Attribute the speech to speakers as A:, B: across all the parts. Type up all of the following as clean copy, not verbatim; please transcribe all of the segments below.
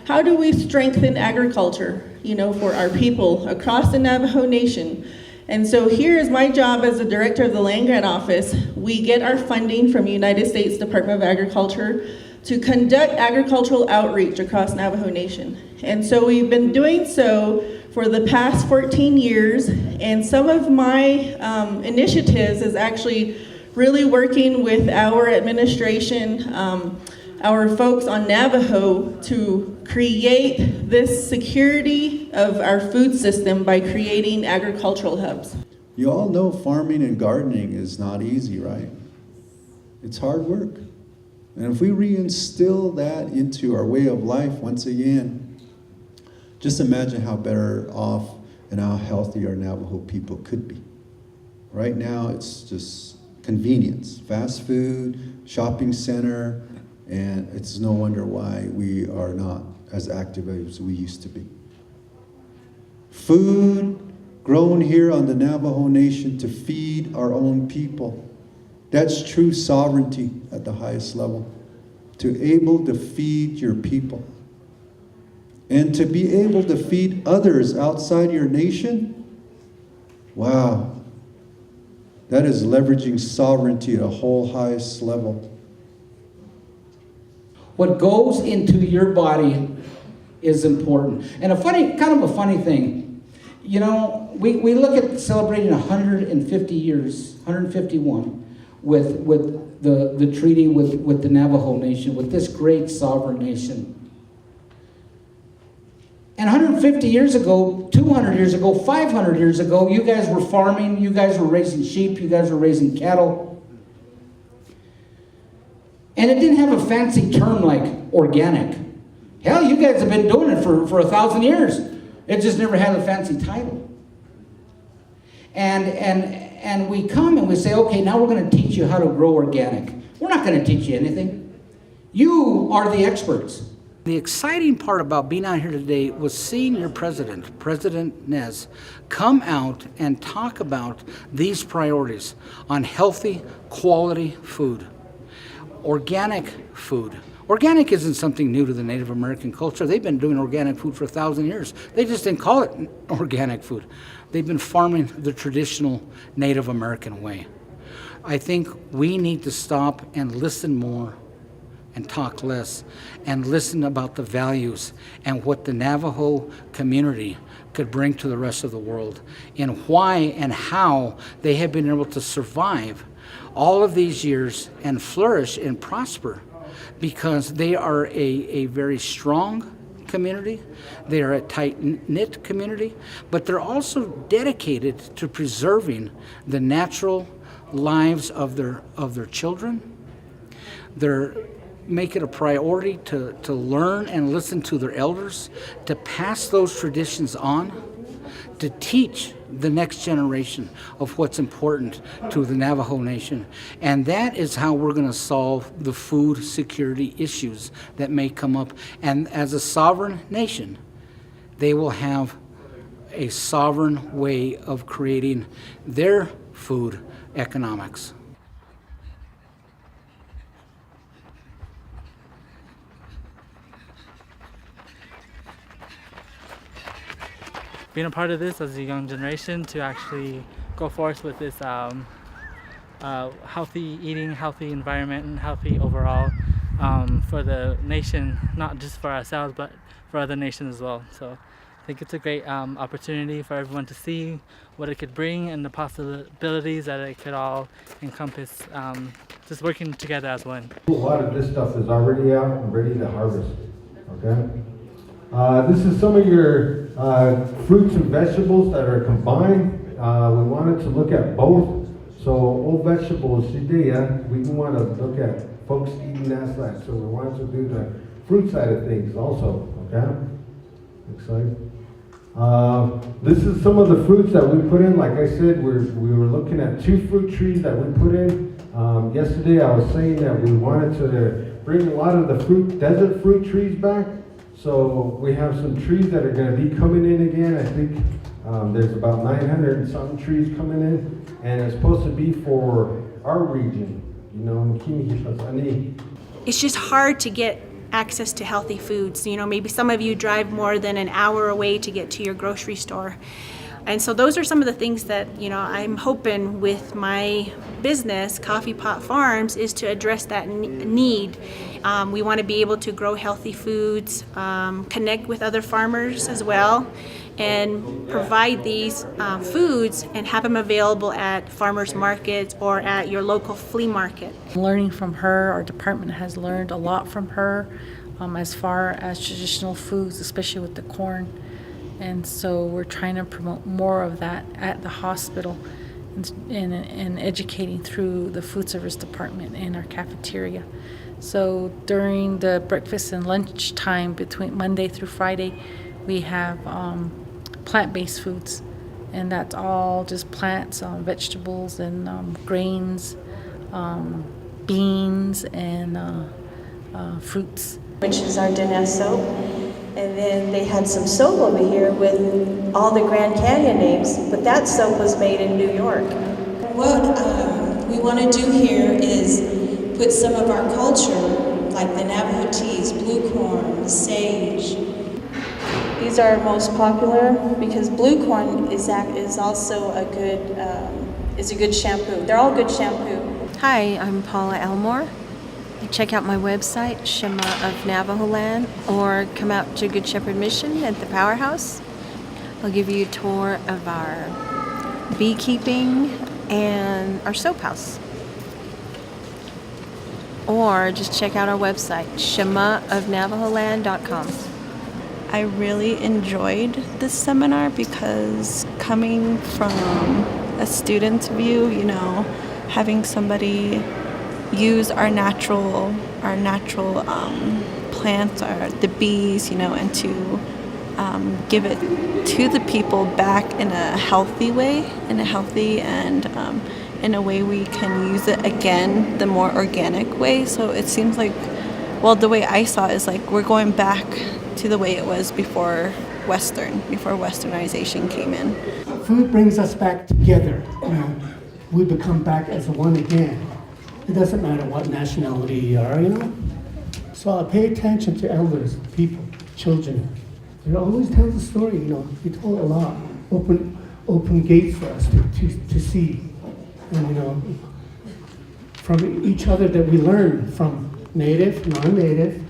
A: how do we strengthen agriculture, for our people across the Navajo Nation? And so here is my job as the director of the Land Grant Office. We get our funding from the United States Department of Agriculture to conduct agricultural outreach across Navajo Nation. And so we've been doing so for the past 14 years, and some of my initiatives is actually really working with our administration, our folks on Navajo, to create this security of our food system by creating agricultural hubs.
B: You all know farming and gardening is not easy, right? It's hard work. And if we reinstill that into our way of life once again, just imagine how better off and how healthy our Navajo people could be. Right now, it's just convenience, fast food, shopping center, and it's no wonder why we are not as active as we used to be. Food grown here on the Navajo Nation to feed our own people. That's true sovereignty at the highest level. To able to feed your people. And to be able to feed others outside your nation, wow. That is leveraging sovereignty at a whole highest level.
C: What goes into your body is important. And kind of a funny thing, we look at celebrating 150 years, 151, with the treaty with the Navajo Nation, with this great sovereign nation. And 150 years ago, 200 years ago, 500 years ago, you guys were farming, you guys were raising sheep, you guys were raising cattle. And it didn't have a fancy term like organic. Hell, you guys have been doing it for 1,000 years. It just never had a fancy title. And we come and we say, okay, now we're going to teach you how to grow organic. We're not going to teach you anything. You are the experts. The exciting part about being out here today was seeing your president, President Nez, come out and talk about these priorities on healthy, quality food, organic food. Organic isn't something new to the Native American culture. They've been doing organic food for 1,000 years. They just didn't call it organic food. They've been farming the traditional Native American way. I think we need to stop and listen more and talk less, and listen about the values and what the Navajo community could bring to the rest of the world, and why and how they have been able to survive all of these years and flourish and prosper, because they are a very strong community, they are a tight-knit community, but they're also dedicated to preserving the natural lives of their children. They're make it a priority to learn and listen to their elders, to pass those traditions on, to teach the next generation of what's important to the Navajo Nation. And that is how we're going to solve the food security issues that may come up. And as a sovereign nation, they will have a sovereign way of creating their food economics.
D: Being a part of this as a young generation to actually go forth with this healthy eating, healthy environment, and healthy overall for the nation, not just for ourselves, but for other nations as well. So I think it's a great opportunity for everyone to see what it could bring and the possibilities that it could all encompass, just working together as one.
E: A lot of this stuff is already out and ready to harvest, okay? This is some of your fruits and vegetables that are combined. We wanted to look at both. So all vegetables, we want to look at folks eating that side. So we wanted to do the fruit side of things also, okay? Excited. This is some of the fruits that we put in. Like I said, we were looking at 2 fruit trees that we put in. Yesterday I was saying that we wanted to bring a lot of the desert fruit trees back. So we have some trees that are going to be coming in again. I think there's about 900 and something trees coming in, and it's supposed to be for our region,
F: It's just hard to get access to healthy foods. You know, maybe some of you drive more than an hour away to get to your grocery store. And so those are some of the things that, you know, I'm hoping with my business, Coffee Pot Farms, is to address that need. We want to be able to grow healthy foods, connect with other farmers as well, and provide these foods and have them available at farmers markets or at your local flea market.
G: Learning from her, our department has learned a lot from her as far as traditional foods, especially with the corn. And so we're trying to promote more of that at the hospital and educating through the food service department and our cafeteria. So during the breakfast and lunch time between Monday through Friday, we have plant-based foods, and that's all just plants, vegetables, and grains, beans, and fruits.
H: Which is our Diné soap. And then they had some soap over here with all the Grand Canyon names, but that soap was made in New York.
I: What we want to do here is put some of our culture, like the Navajo teas, blue corn, sage.
H: These are most popular because blue corn is also a good shampoo. They're all good shampoo.
J: Hi, I'm Paula Elmore. Check out my website, Shima of Navajoland, or come out to Good Shepherd Mission at the Powerhouse. I'll give you a tour of our beekeeping and our soap house. Or just check out our website, shimaofnavajoland.com.
K: I really enjoyed this seminar because coming from a student's view, you know, having somebody use our natural plants, the bees, you know, and to give it to the people back in a healthy way, and in a way we can use it again, the more organic way. So it seems like, well, the way I saw it is like we're going back to the way it was before westernization came in.
L: Food brings us back together. You know, we become back as one again. It doesn't matter what nationality you are, you know. So I pay attention to elders, people, children. They always tell the story, you know. They told a lot. Open gates for us to see. And, you know, from each other that we learn, from native, non-native,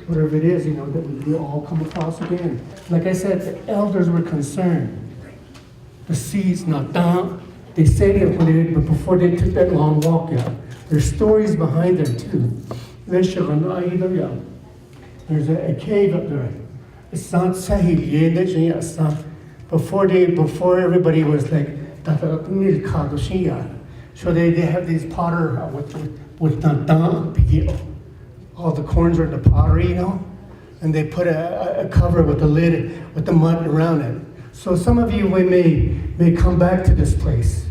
L: whatever it is, you know, that we all come across again. Like I said, the elders were concerned. The seeds, not down. They say that but before they took that long walk out. There's stories behind them too. There's a cave up there. It's not Tsalie. Before everybody was like, so they have these potter with all the corns are in the pottery, you know, and they put a cover with the lid with the mud around it. So some of you may come back to this place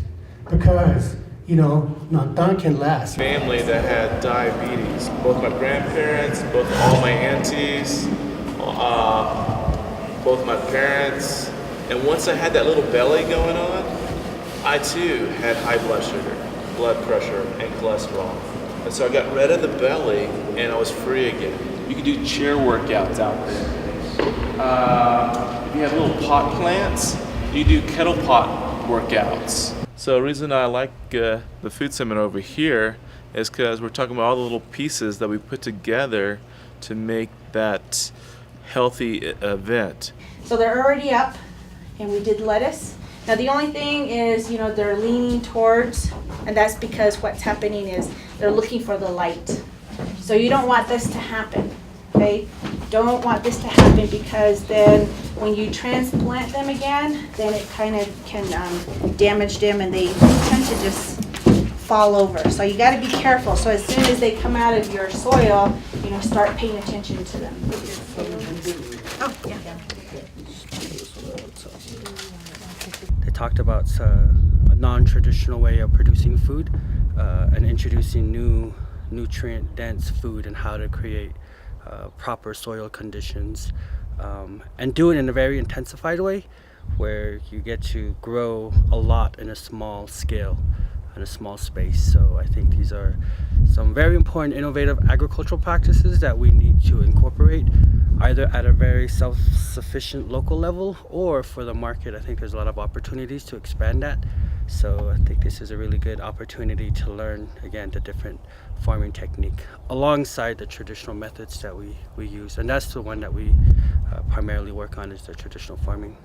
L: because, you know, not done can last.
M: Family that had diabetes. Both my grandparents, both all my aunties, both my parents. And once I had that little belly going on, I too had high blood sugar, blood pressure, and cholesterol. And so I got rid of the belly and I was free again. You can do chair workouts out there. If you have little pot plants, you do kettle pot workouts. So the reason I like the food seminar over here is because we're talking about all the little pieces that we put together to make that healthy event.
F: So they're already up, and we did lettuce. Now the only thing is, you know, they're leaning towards, and that's because what's happening is they're looking for the light. So you don't want this to happen, okay? Don't want this to happen because then when you transplant them again, then it kind of can damage them and they tend to just fall over. So you got to be careful. So as soon as they come out of your soil, you know, start paying attention to them. Oh, yeah.
N: They talked about a non-traditional way of producing food and introducing new nutrient-dense food and how to create proper soil conditions and do it in a very intensified way where you get to grow a lot in a small scale. in a small space. So I think these are some very important innovative agricultural practices that we need to incorporate either at a very self-sufficient local level or for the market. I think there's a lot of opportunities to expand that. So I think this is a really good opportunity to learn, again, the different farming technique alongside the traditional methods that we use. And that's the one that we primarily work on, is the traditional farming.